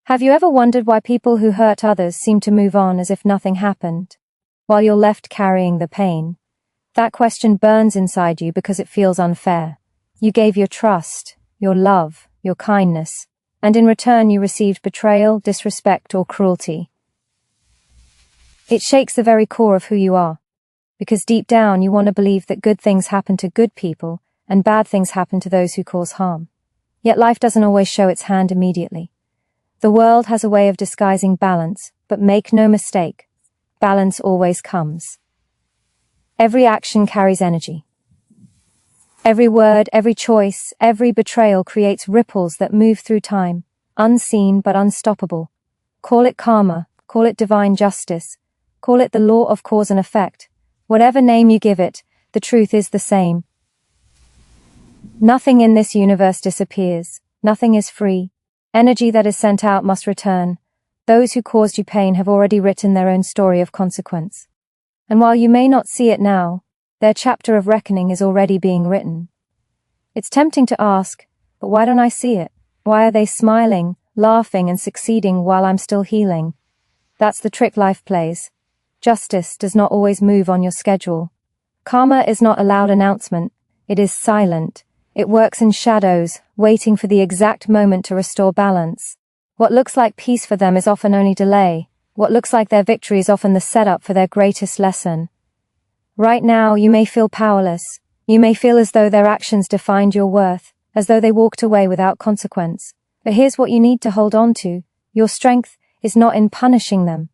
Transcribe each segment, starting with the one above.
Have you ever wondered why people who hurt others seem to move on as if nothing happened, while you're left carrying the pain? That question burns inside you because it feels unfair. You gave your trust, your love, your kindness, and in return you received betrayal, disrespect, or cruelty. It shakes the very core of who you are, because deep down you want to believe that good things happen to good people and bad things happen to those who cause harm. Yet life doesn't always show its hand immediately. The world has a way of disguising balance, but make no mistake, balance always comes. Every action carries energy. Every word, every choice, every betrayal creates ripples that move through time, unseen but unstoppable. Call it karma, call it divine justice, call it the law of cause and effect. Whatever name you give it, the truth is the same. Nothing in this universe disappears. Nothing is free. Energy that is sent out must return. Those who caused you pain have already written their own story of consequence. And while you may not see it now, their chapter of reckoning is already being written. It's tempting to ask, but why don't I see it? Why are they smiling, laughing, and succeeding while I'm still healing? That's the trick life plays. Justice does not always move on your schedule. Karma is not a loud announcement. It is silent. It works in shadows, waiting for the exact moment to restore balance. What looks like peace for them is often only delay. What looks like their victory is often the setup for their greatest lesson. Right now, you may feel powerless. You may feel as though their actions defined your worth, as though they walked away without consequence. But here's what you need to hold on to. Your strength is not in punishing them.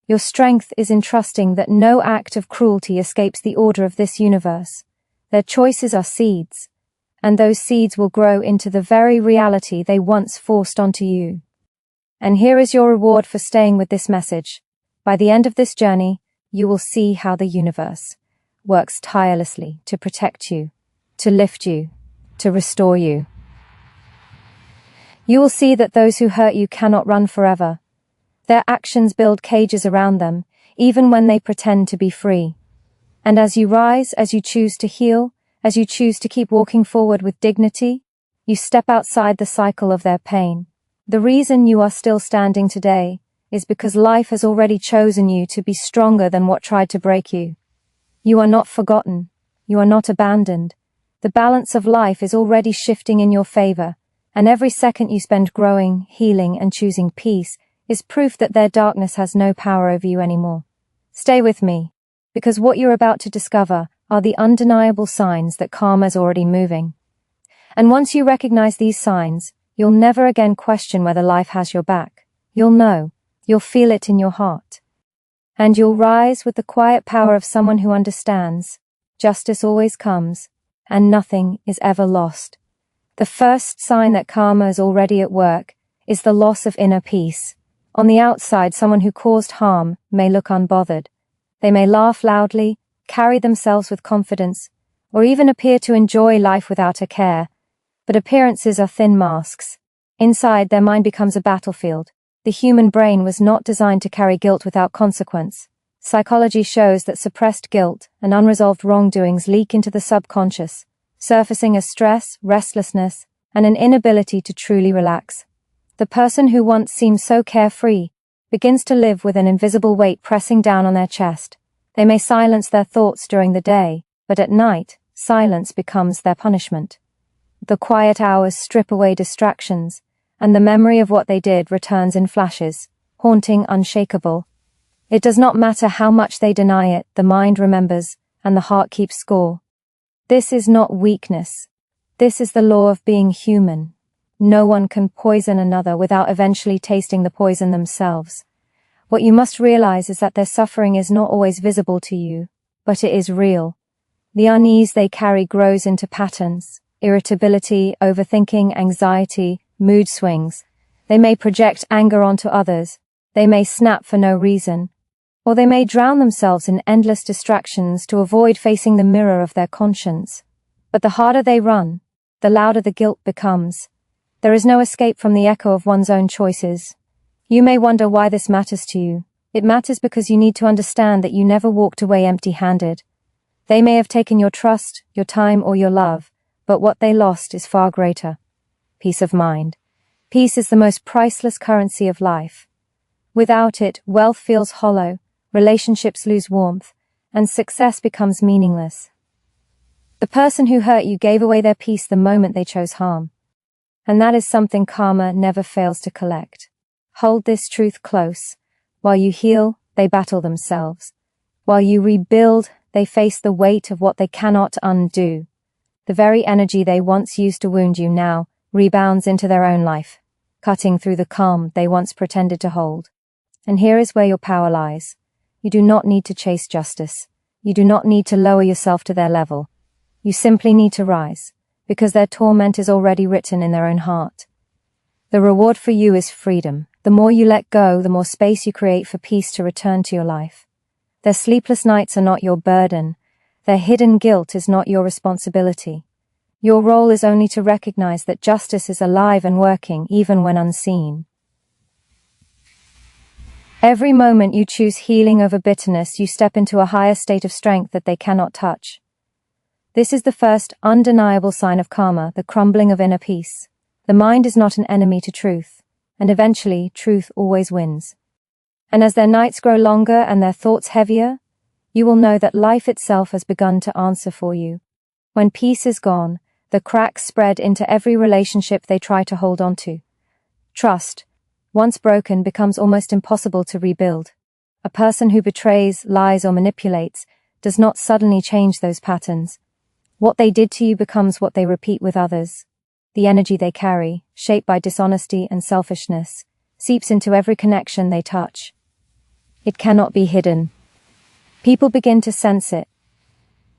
Your strength is in trusting that no act of cruelty escapes the order of this universe. Their choices are seeds, and those seeds will grow into the very reality they once forced onto you. And here is your reward for staying with this message. By the end of this journey, you will see how the universe works tirelessly to protect you, to lift you, to restore you. You will see that those who hurt you cannot run forever. Their actions build cages around them, even when they pretend to be free. And as you rise, as you choose to heal, as you choose to keep walking forward with dignity, you step outside the cycle of their pain. The reason you are still standing today is because life has already chosen you to be stronger than what tried to break you. You are not forgotten. You are not abandoned. The balance of life is already shifting in your favor, and every second you spend growing, healing, and choosing peace is proof that their darkness has no power over you anymore. Stay with me, because what you're about to discover are the undeniable signs that karma is already moving. And once you recognize these signs, you'll never again question whether life has your back. You'll know. You'll feel it in your heart. And you'll rise with the quiet power of someone who understands. Justice always comes, and nothing is ever lost. The first sign that karma is already at work is the loss of inner peace. On the outside, someone who caused harm may look unbothered. They may laugh loudly, carry themselves with confidence, or even appear to enjoy life without a care. But appearances are thin masks. Inside, their mind becomes a battlefield. The human brain was not designed to carry guilt without consequence. Psychology shows that suppressed guilt and unresolved wrongdoings leak into the subconscious, surfacing as stress, restlessness, and an inability to truly relax. The person who once seemed so carefree begins to live with an invisible weight pressing down on their chest. They may silence their thoughts during the day, but at night, silence becomes their punishment. The quiet hours strip away distractions, and the memory of what they did returns in flashes, haunting, unshakable. It does not matter how much they deny it, the mind remembers, and the heart keeps score. This is not weakness. This is the law of being human. No one can poison another without eventually tasting the poison themselves. What you must realize is that their suffering is not always visible to you, but it is real. The unease they carry grows into patterns, irritability, overthinking, anxiety, mood swings. They may project anger onto others, they may snap for no reason, or they may drown themselves in endless distractions to avoid facing the mirror of their conscience. But the harder they run, the louder the guilt becomes. There is no escape from the echo of one's own choices. You may wonder why this matters to you. It matters because you need to understand that you never walked away empty-handed. They may have taken your trust, your time, or your love, but what they lost is far greater. Peace of mind. Peace is the most priceless currency of life. Without it, wealth feels hollow, relationships lose warmth, and success becomes meaningless. The person who hurt you gave away their peace the moment they chose harm. And that is something karma never fails to collect. Hold this truth close. While you heal, they battle themselves. While you rebuild, they face the weight of what they cannot undo. The very energy they once used to wound you now rebounds into their own life, cutting through the calm they once pretended to hold. And here is where your power lies. You do not need to chase justice. You do not need to lower yourself to their level. You simply need to rise, because their torment is already written in their own heart. The reward for you is freedom. The more you let go, the more space you create for peace to return to your life. Their sleepless nights are not your burden. Their hidden guilt is not your responsibility. Your role is only to recognize that justice is alive and working even when unseen. Every moment you choose healing over bitterness, you step into a higher state of strength that they cannot touch. This is the first undeniable sign of karma, the crumbling of inner peace. The mind is not an enemy to truth, and eventually truth always wins. And as their nights grow longer and their thoughts heavier, you will know that life itself has begun to answer for you. When peace is gone, the cracks spread into every relationship they try to hold on to. Trust, once broken, becomes almost impossible to rebuild. A person who betrays, lies, or manipulates does not suddenly change those patterns. What they did to you becomes what they repeat with others. The energy they carry, shaped by dishonesty and selfishness, seeps into every connection they touch. It cannot be hidden. People begin to sense it.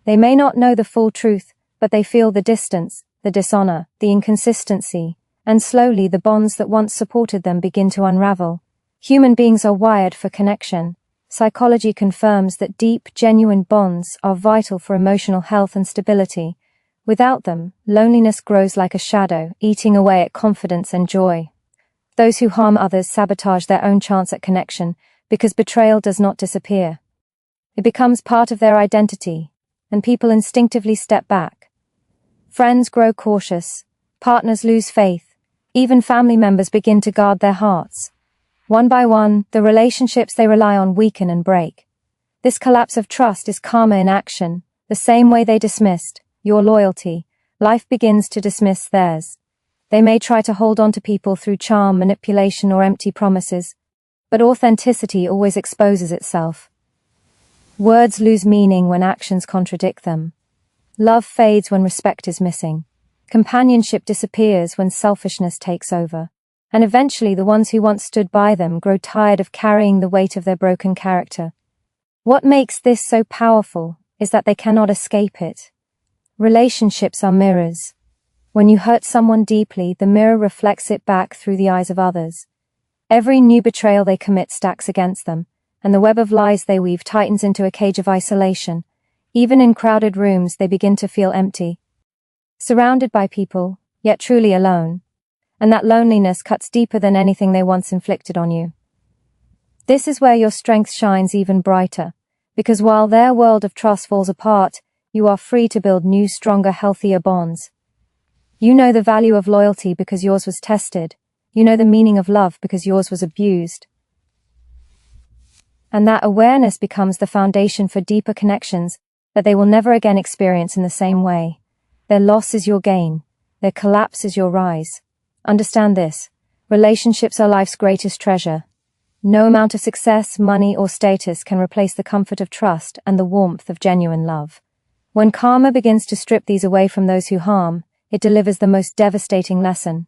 They may not know the full truth, but they feel the distance, the dishonor, the inconsistency, and slowly the bonds that once supported them begin to unravel. Human beings are wired for connection. Psychology confirms that deep, genuine bonds are vital for emotional health and stability. Without them, loneliness grows like a shadow, eating away at confidence and joy. Those who harm others sabotage their own chance at connection, because betrayal does not disappear. It becomes part of their identity, and people instinctively step back. Friends grow cautious, partners lose faith, even family members begin to guard their hearts. One by one, the relationships they rely on weaken and break. This collapse of trust is karma in action. The same way they dismissed your loyalty, life begins to dismiss theirs. They may try to hold on to people through charm, manipulation, or empty promises, but authenticity always exposes itself. Words lose meaning when actions contradict them. Love fades when respect is missing. Companionship disappears when selfishness takes over. And eventually the ones who once stood by them grow tired of carrying the weight of their broken character. What makes this so powerful is that they cannot escape it. Relationships are mirrors. When you hurt someone deeply, the mirror reflects it back through the eyes of others. Every new betrayal they commit stacks against them, and the web of lies they weave tightens into a cage of isolation. Even in crowded rooms, they begin to feel empty. Surrounded by people, yet truly alone. And that loneliness cuts deeper than anything they once inflicted on you. This is where your strength shines even brighter, because while their world of trust falls apart, you are free to build new, stronger, healthier bonds. You know the value of loyalty because yours was tested. You know the meaning of love because yours was abused. And that awareness becomes the foundation for deeper connections that they will never again experience in the same way. Their loss is your gain. Their collapse is your rise. Understand this. Relationships are life's greatest treasure. No amount of success, money, or status can replace the comfort of trust and the warmth of genuine love. When karma begins to strip these away from those who harm, it delivers the most devastating lesson.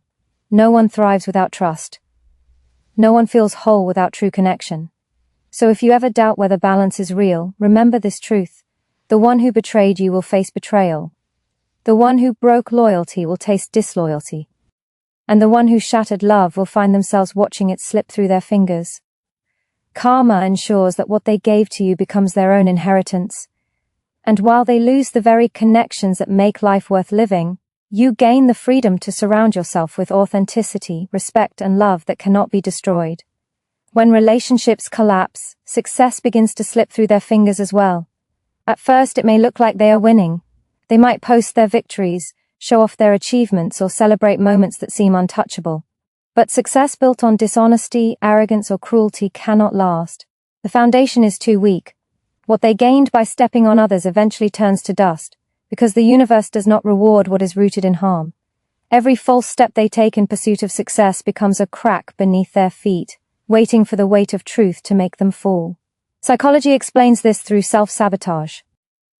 No one thrives without trust. No one feels whole without true connection. So if you ever doubt whether balance is real, remember this truth. The one who betrayed you will face betrayal. The one who broke loyalty will taste disloyalty. And the one who shattered love will find themselves watching it slip through their fingers. Karma ensures that what they gave to you becomes their own inheritance. And while they lose the very connections that make life worth living, you gain the freedom to surround yourself with authenticity, respect, and love that cannot be destroyed. When relationships collapse, success begins to slip through their fingers as well. At first, it may look like they are winning. They might post their victories, show off their achievements, or celebrate moments that seem untouchable. But success built on dishonesty, arrogance, or cruelty cannot last. The foundation is too weak. What they gained by stepping on others eventually turns to dust, because the universe does not reward what is rooted in harm. Every false step they take in pursuit of success becomes a crack beneath their feet, waiting for the weight of truth to make them fall. Psychology explains this through self-sabotage.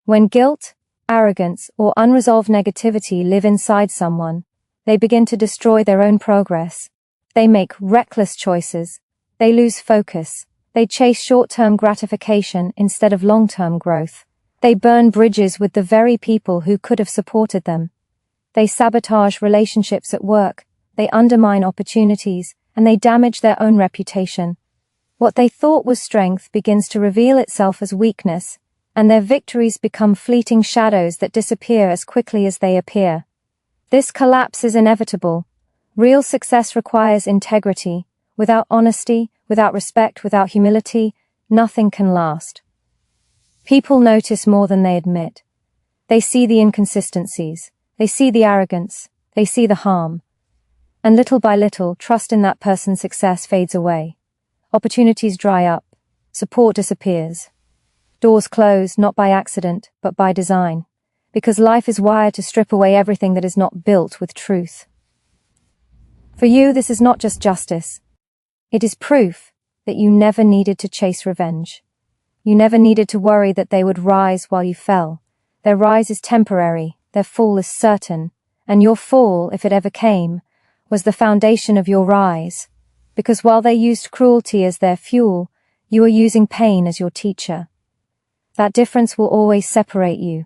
When guilt, arrogance, or unresolved negativity live inside someone, they begin to destroy their own progress. They make reckless choices. They lose focus. They chase short-term gratification instead of long-term growth. They burn bridges with the very people who could have supported them. They sabotage relationships at work. They undermine opportunities, and they damage their own reputation. What they thought was strength begins to reveal itself as weakness, and their victories become fleeting shadows that disappear as quickly as they appear. This collapse is inevitable. Real success requires integrity. Without honesty, without respect, without humility, nothing can last. People notice more than they admit. They see the inconsistencies. They see the arrogance. They see the harm. And little by little, trust in that person's success fades away. Opportunities dry up. Support disappears. Doors close not by accident, but by design. Because life is wired to strip away everything that is not built with truth. For you, this is not just justice. It is proof that you never needed to chase revenge. You never needed to worry that they would rise while you fell. Their rise is temporary, their fall is certain, and your fall, if it ever came, was the foundation of your rise. Because while they used cruelty as their fuel, you are using pain as your teacher. That difference will always separate you.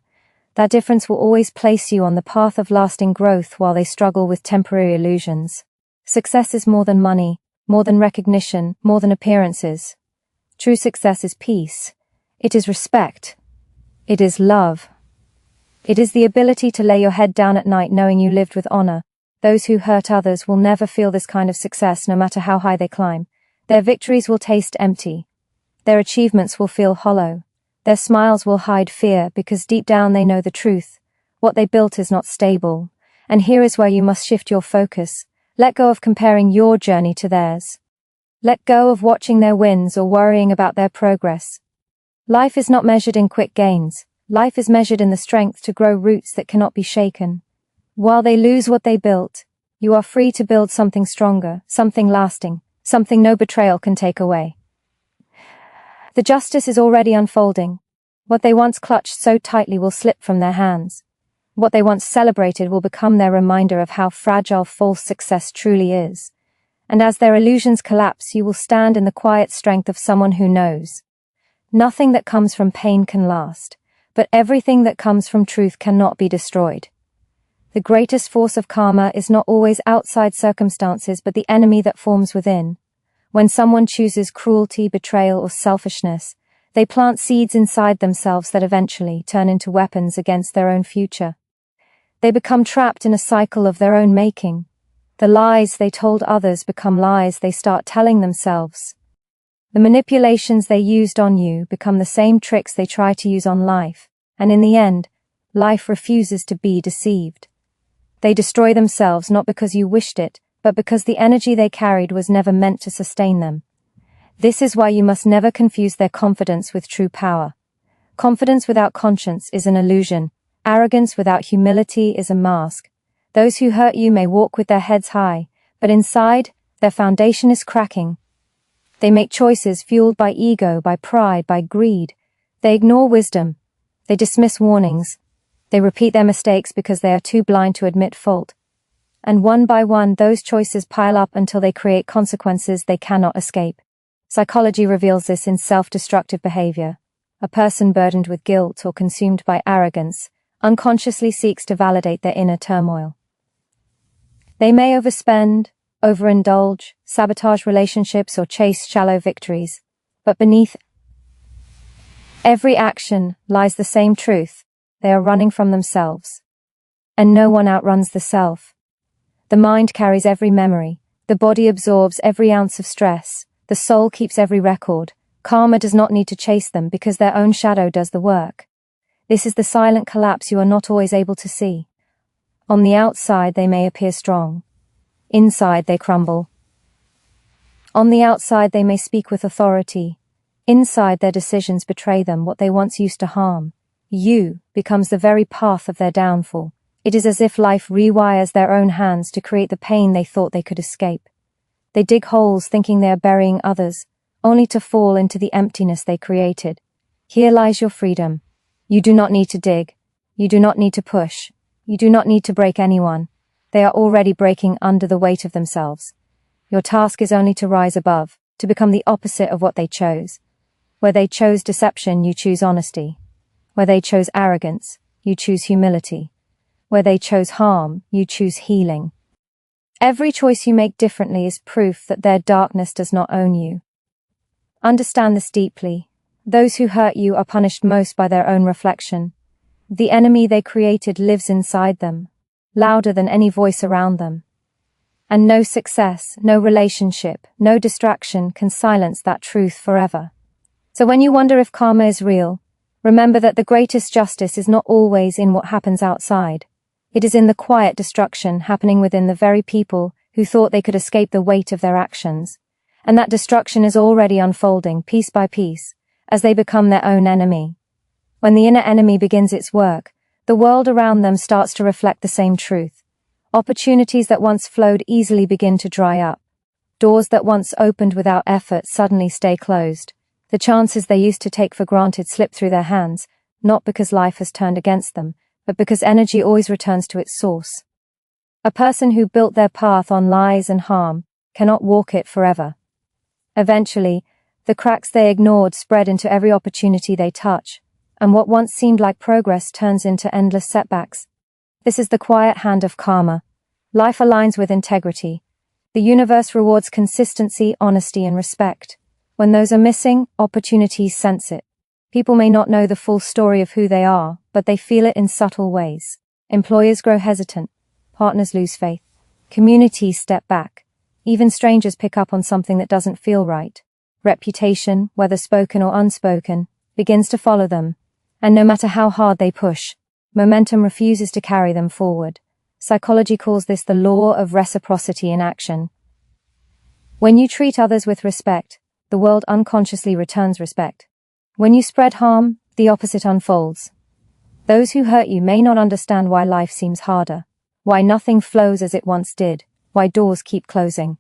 That difference will always place you on the path of lasting growth while they struggle with temporary illusions. Success is more than money, more than recognition, more than appearances. True success is peace. It is respect. It is love. It is the ability to lay your head down at night knowing you lived with honor. Those who hurt others will never feel this kind of success no matter how high they climb. Their victories will taste empty. Their achievements will feel hollow. Their smiles will hide fear because deep down they know the truth. What they built is not stable. And here is where you must shift your focus. Let go of comparing your journey to theirs. Let go of watching their wins or worrying about their progress. Life is not measured in quick gains. Life is measured in the strength to grow roots that cannot be shaken. While they lose what they built, you are free to build something stronger, something lasting, something no betrayal can take away. The justice is already unfolding. What they once clutched so tightly will slip from their hands. What they once celebrated will become their reminder of how fragile false success truly is. And as their illusions collapse, you will stand in the quiet strength of someone who knows. Nothing that comes from pain can last, but everything that comes from truth cannot be destroyed. The greatest force of karma is not always outside circumstances, but the enemy that forms within. When someone chooses cruelty, betrayal, or selfishness, they plant seeds inside themselves that eventually turn into weapons against their own future. They become trapped in a cycle of their own making. The lies they told others become lies they start telling themselves. The manipulations they used on you become the same tricks they try to use on life, and in the end, life refuses to be deceived. They destroy themselves not because you wished it, but because the energy they carried was never meant to sustain them. This is why you must never confuse their confidence with true power. Confidence without conscience is an illusion. Arrogance without humility is a mask. Those who hurt you may walk with their heads high, but inside, their foundation is cracking. They make choices fueled by ego, by pride, by greed. They ignore wisdom. They dismiss warnings. They repeat their mistakes because they are too blind to admit fault. And one by one, those choices pile up until they create consequences they cannot escape. Psychology reveals this in self-destructive behavior. A person burdened with guilt or consumed by arrogance unconsciously seeks to validate their inner turmoil. They may overspend, overindulge, sabotage relationships, or chase shallow victories, but beneath every action lies the same truth: they are running from themselves. And no one outruns the self. The mind carries every memory, the body absorbs every ounce of stress, the soul keeps every record. Karma does not need to chase them because their own shadow does the work. This is the silent collapse you are not always able to see. On the outside they may appear strong. Inside they crumble, On the outside they may speak with authority. Inside their decisions betray them. What they once used to harm you becomes the very path of their downfall. It is as if life rewires their own hands to create the pain they thought they could escape. They dig holes thinking they are burying others, only to fall into the emptiness they created. Here lies your freedom. You do not need to dig. You do not need to push. You do not need to break anyone. They are already breaking under the weight of themselves. Your task is only to rise above, to become the opposite of what they chose. Where they chose deception, you choose honesty. Where they chose arrogance, you choose humility. Where they chose harm, you choose healing. Every choice you make differently is proof that their darkness does not own you. Understand this deeply. Those who hurt you are punished most by their own reflection. The enemy they created lives inside them, louder than any voice around them. And no success, no relationship, no distraction can silence that truth forever. So when you wonder if karma is real, remember that the greatest justice is not always in what happens outside. It is in the quiet destruction happening within the very people who thought they could escape the weight of their actions. And that destruction is already unfolding piece by piece as they become their own enemy. When the inner enemy begins its work, the world around them starts to reflect the same truth. Opportunities that once flowed easily begin to dry up. Doors that once opened without effort suddenly stay closed. The chances they used to take for granted slip through their hands, not because life has turned against them, but because energy always returns to its source. A person who built their path on lies and harm cannot walk it forever. Eventually, the cracks they ignored spread into every opportunity they touch, and what once seemed like progress turns into endless setbacks. This is the quiet hand of karma. Life aligns with integrity. The universe rewards consistency, honesty, and respect. When those are missing, opportunities sense it. People may not know the full story of who they are, but they feel it in subtle ways. Employers grow hesitant. Partners lose faith. Communities step back. Even strangers pick up on something that doesn't feel right. Reputation, whether spoken or unspoken, begins to follow them. And no matter how hard they push, momentum refuses to carry them forward. Psychology calls this the law of reciprocity in action. When you treat others with respect, the world unconsciously returns respect. When you spread harm, the opposite unfolds. Those who hurt you may not understand why life seems harder, why nothing flows as it once did, why doors keep closing.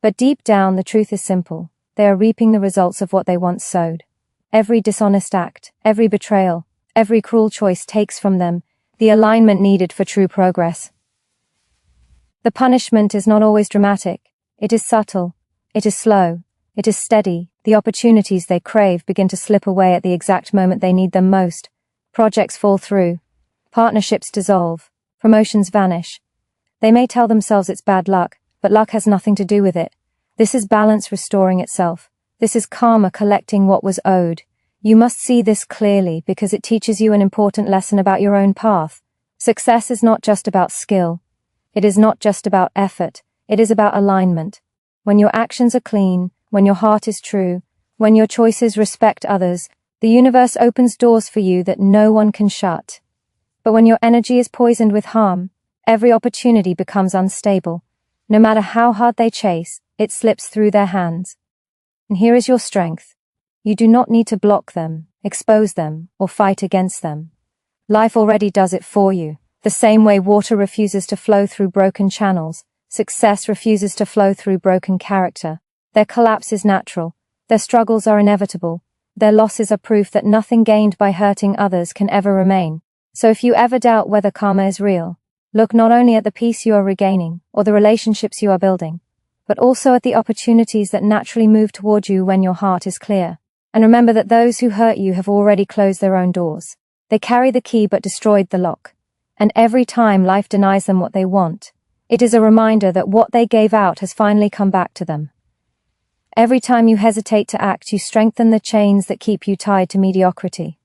But deep down, the truth is simple. They are reaping the results of what they once sowed. Every dishonest act, every betrayal, every cruel choice takes from them the alignment needed for true progress. The punishment is not always dramatic. It is subtle. It is slow. It is steady. The opportunities they crave begin to slip away at the exact moment they need them most. Projects fall through. Partnerships dissolve. Promotions vanish. They may tell themselves it's bad luck, but luck has nothing to do with it. This is balance restoring itself. This is karma collecting what was owed. You must see this clearly because it teaches you an important lesson about your own path. Success is not just about skill. It is not just about effort. It is about alignment. When your actions are clean, when your heart is true, when your choices respect others, the universe opens doors for you that no one can shut. But when your energy is poisoned with harm, every opportunity becomes unstable. No matter how hard they chase, it slips through their hands. And here is your strength. You do not need to block them, expose them, or fight against them. Life already does it for you. The same way water refuses to flow through broken channels, success refuses to flow through broken character. Their collapse is natural. Their struggles are inevitable. Their losses are proof that nothing gained by hurting others can ever remain. So if you ever doubt whether karma is real, look not only at the peace you are regaining, or the relationships you are building, but also at the opportunities that naturally move toward you when your heart is clear. And remember that those who hurt you have already closed their own doors. They carry the key but destroyed the lock. And every time life denies them what they want, it is a reminder that what they gave out has finally come back to them. Every time you hesitate to act, you strengthen the chains that keep you tied to mediocrity.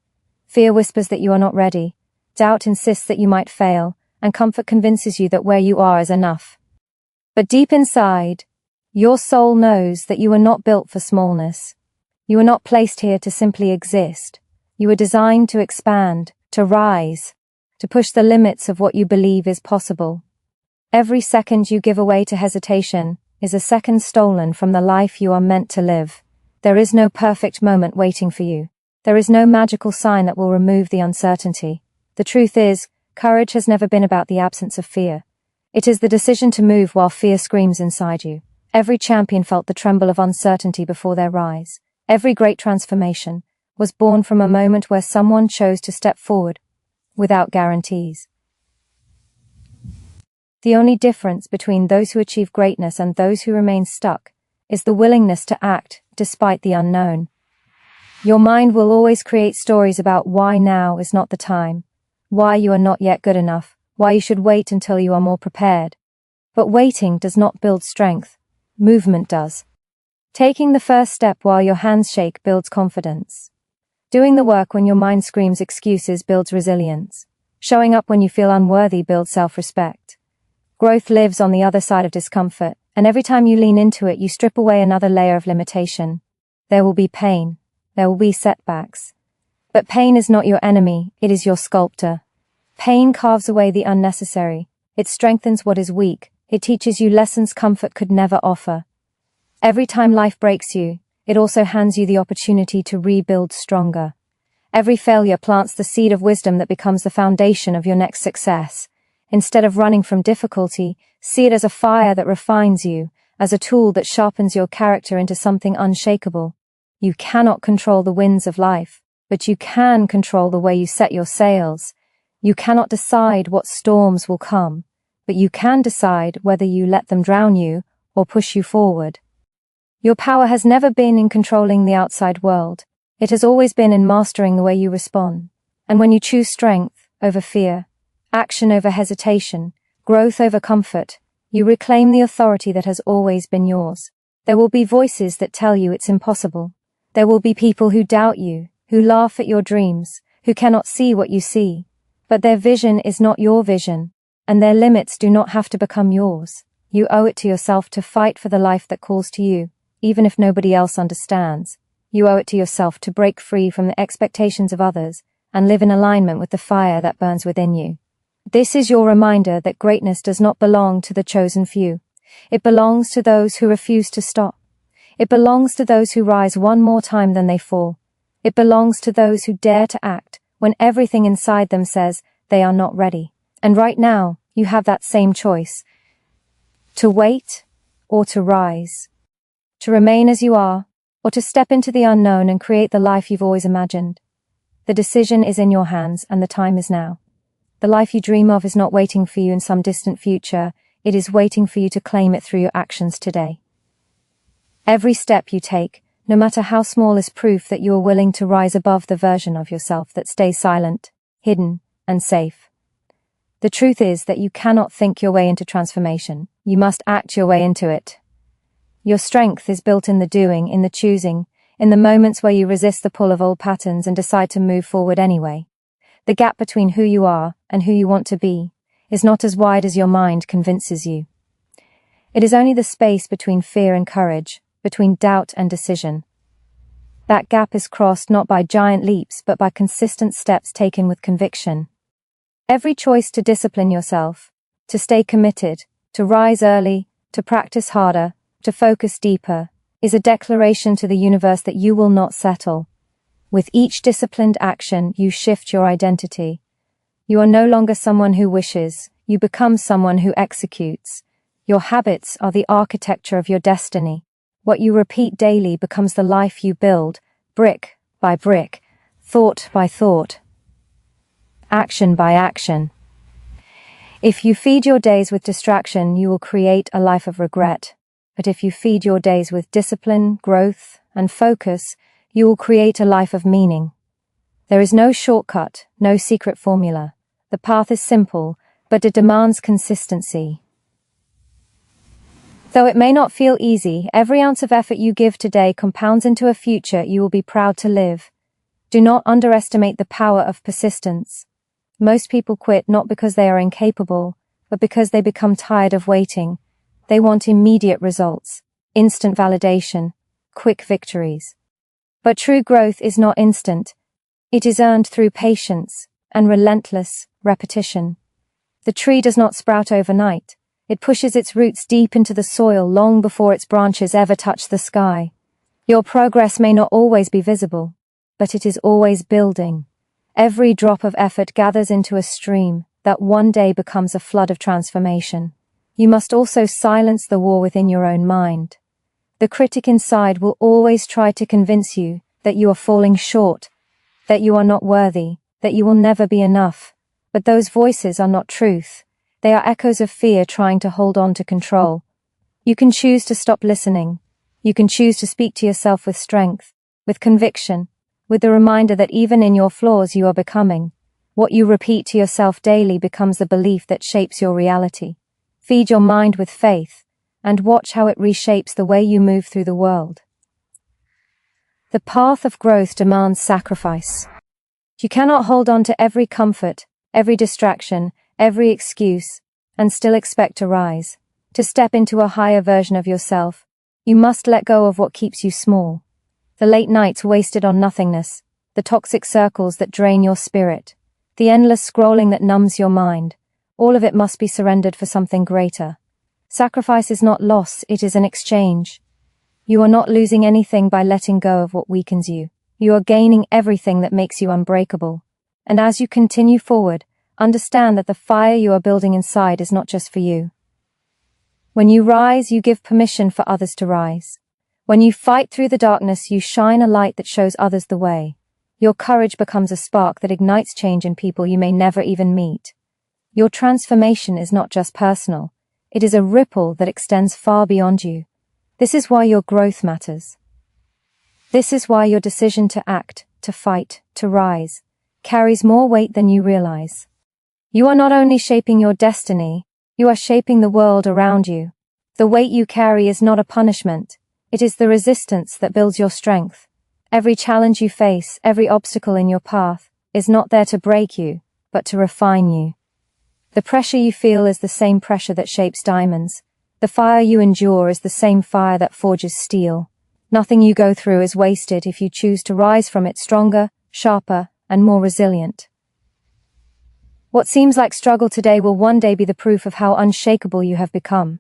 Fear whispers that you are not ready. Doubt insists that you might fail, and comfort convinces you that where you are is enough. But deep inside, your soul knows that you are not built for smallness. You are not placed here to simply exist. You are designed to expand, to rise, to push the limits of what you believe is possible. Every second you give away to hesitation, is a second stolen from the life you are meant to live. There is no perfect moment waiting for you. There is no magical sign that will remove the uncertainty. The truth is, courage has never been about the absence of fear. It is the decision to move while fear screams inside you. Every champion felt the tremble of uncertainty before their rise. Every great transformation was born from a moment where someone chose to step forward without guarantees. The only difference between those who achieve greatness and those who remain stuck is the willingness to act despite the unknown. Your mind will always create stories about why now is not the time, why you are not yet good enough, why you should wait until you are more prepared. But waiting does not build strength. Movement does. Taking the first step while your hands shake builds confidence. Doing the work when your mind screams excuses builds resilience. Showing up when you feel unworthy builds self-respect. Growth lives on the other side of discomfort, and every time you lean into it, you strip away another layer of limitation. There will be pain. There will be setbacks. But pain is not your enemy, it is your sculptor. Pain carves away the unnecessary. It strengthens what is weak. It teaches you lessons comfort could never offer. Every time life breaks you, it also hands you the opportunity to rebuild stronger. Every failure plants the seed of wisdom that becomes the foundation of your next success. Instead of running from difficulty, see it as a fire that refines you, as a tool that sharpens your character into something unshakable. You cannot control the winds of life, but you can control the way you set your sails. You cannot decide what storms will come, but you can decide whether you let them drown you or push you forward. Your power has never been in controlling the outside world. It has always been in mastering the way you respond. And when you choose strength over fear, action over hesitation, growth over comfort, you reclaim the authority that has always been yours. There will be voices that tell you it's impossible. There will be people who doubt you, who laugh at your dreams, who cannot see what you see. But their vision is not your vision, and their limits do not have to become yours. You owe it to yourself to fight for the life that calls to you, even if nobody else understands. You owe it to yourself to break free from the expectations of others and live in alignment with the fire that burns within you. This is your reminder that greatness does not belong to the chosen few. It belongs to those who refuse to stop. It belongs to those who rise one more time than they fall. It belongs to those who dare to act when everything inside them says they are not ready. And right now, you have that same choice. To wait or to rise. To remain as you are, or to step into the unknown and create the life you've always imagined. The decision is in your hands, and the time is now. The life you dream of is not waiting for you in some distant future. It is waiting for you to claim it through your actions today. Every step you take, no matter how small, is proof that you are willing to rise above the version of yourself that stays silent, hidden, and safe. The truth is that you cannot think your way into transformation. You must act your way into it. Your strength is built in the doing, in the choosing, in the moments where you resist the pull of old patterns and decide to move forward anyway. The gap between who you are and who you want to be is not as wide as your mind convinces you. It is only the space between fear and courage, between doubt and decision. That gap is crossed not by giant leaps but by consistent steps taken with conviction. Every choice to discipline yourself, to stay committed, to rise early, to practice harder, to focus deeper, is a declaration to the universe that you will not settle. With each disciplined action, you shift your identity. You are no longer someone who wishes, you become someone who executes. Your habits are the architecture of your destiny. What you repeat daily becomes the life you build, brick by brick, thought by thought, action by action. If you feed your days with distraction, you will create a life of regret. But if you feed your days with discipline, growth, and focus, you will create a life of meaning. There is no shortcut, no secret formula. The path is simple, but it demands consistency. Though it may not feel easy, every ounce of effort you give today compounds into a future you will be proud to live. Do not underestimate the power of persistence. Most people quit not because they are incapable, but because they become tired of waiting. They want immediate results, instant validation, quick victories. But true growth is not instant. It is earned through patience and relentless repetition. The tree does not sprout overnight. It pushes its roots deep into the soil long before its branches ever touch the sky. Your progress may not always be visible, but it is always building. Every drop of effort gathers into a stream that one day becomes a flood of transformation. You must also silence the war within your own mind. The critic inside will always try to convince you that you are falling short, that you are not worthy, that you will never be enough. But those voices are not truth. They are echoes of fear trying to hold on to control. You can choose to stop listening. You can choose to speak to yourself with strength, with conviction, with the reminder that even in your flaws you are becoming. What you repeat to yourself daily becomes the belief that shapes your reality. Feed your mind with faith, and watch how it reshapes the way you move through the world. The path of growth demands sacrifice. You cannot hold on to every comfort, every distraction, every excuse, and still expect to rise. To step into a higher version of yourself, you must let go of what keeps you small. The late nights wasted on nothingness, the toxic circles that drain your spirit, the endless scrolling that numbs your mind, all of it must be surrendered for something greater. Sacrifice is not loss, it is an exchange. You are not losing anything by letting go of what weakens you. You are gaining everything that makes you unbreakable. And as you continue forward, understand that the fire you are building inside is not just for you. When you rise, you give permission for others to rise. When you fight through the darkness, you shine a light that shows others the way. Your courage becomes a spark that ignites change in people you may never even meet. Your transformation is not just personal. It is a ripple that extends far beyond you. This is why your growth matters. This is why your decision to act, to fight, to rise, carries more weight than you realize. You are not only shaping your destiny, you are shaping the world around you. The weight you carry is not a punishment. It is the resistance that builds your strength. Every challenge you face, every obstacle in your path, is not there to break you, but to refine you. The pressure you feel is the same pressure that shapes diamonds. The fire you endure is the same fire that forges steel. Nothing you go through is wasted if you choose to rise from it stronger, sharper, and more resilient. What seems like struggle today will one day be the proof of how unshakable you have become.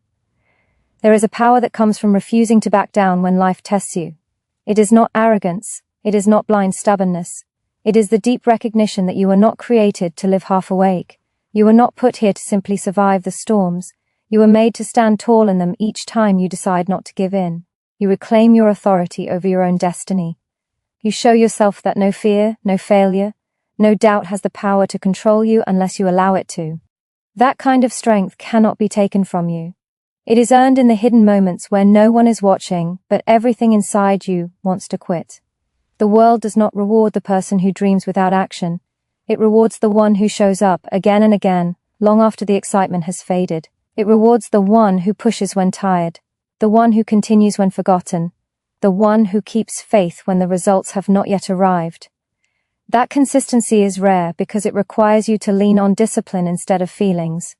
There is a power that comes from refusing to back down when life tests you. It is not arrogance, it is not blind stubbornness. It is the deep recognition that you were not created to live half awake. You were not put here to simply survive the storms. You were made to stand tall in them each time you decide not to give in. You reclaim your authority over your own destiny. You show yourself that no fear, no failure, no doubt has the power to control you unless you allow it to. That kind of strength cannot be taken from you. It is earned in the hidden moments where no one is watching, but everything inside you wants to quit. The world does not reward the person who dreams without action. It rewards the one who shows up again and again, long after the excitement has faded. It rewards the one who pushes when tired, the one who continues when forgotten, the one who keeps faith when the results have not yet arrived. That consistency is rare because it requires you to lean on discipline instead of feelings.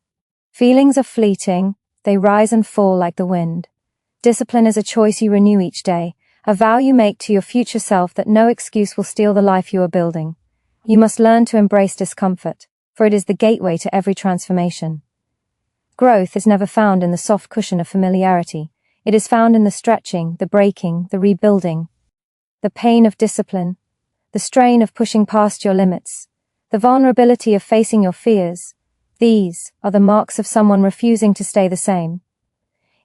Feelings are fleeting, they rise and fall like the wind. Discipline is a choice you renew each day, a vow you make to your future self that no excuse will steal the life you are building. You must learn to embrace discomfort, for it is the gateway to every transformation. Growth is never found in the soft cushion of familiarity. It is found in the stretching, the breaking, the rebuilding. The pain of discipline, the strain of pushing past your limits, the vulnerability of facing your fears. These are the marks of someone refusing to stay the same.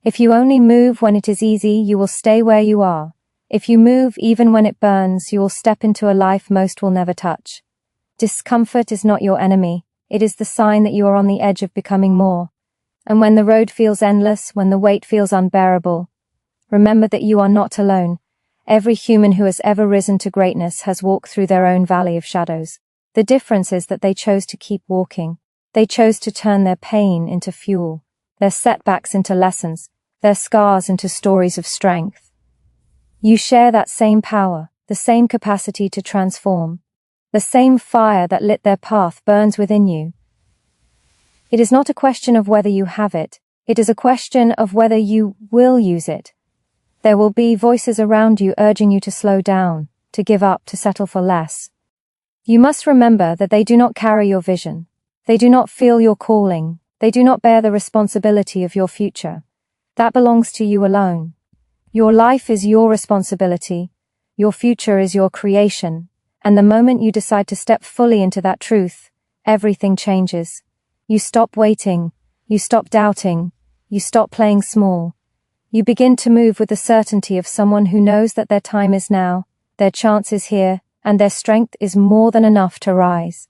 If you only move when it is easy, you will stay where you are. If you move even when it burns, you will step into a life most will never touch. Discomfort is not your enemy. It is the sign that you are on the edge of becoming more. And when the road feels endless, when the weight feels unbearable, remember that you are not alone. Every human who has ever risen to greatness has walked through their own valley of shadows. The difference is that they chose to keep walking. They chose to turn their pain into fuel, their setbacks into lessons, their scars into stories of strength. You share that same power, the same capacity to transform. The same fire that lit their path burns within you. It is not a question of whether you have it, it is a question of whether you will use it. There will be voices around you urging you to slow down, to give up, to settle for less. You must remember that they do not carry your vision. They do not feel your calling. They do not bear the responsibility of your future. That belongs to you alone. Your life is your responsibility. Your future is your creation. And the moment you decide to step fully into that truth, everything changes. You stop waiting. You stop doubting. You stop playing small. You begin to move with the certainty of someone who knows that their time is now, their chance is here, and their strength is more than enough to rise.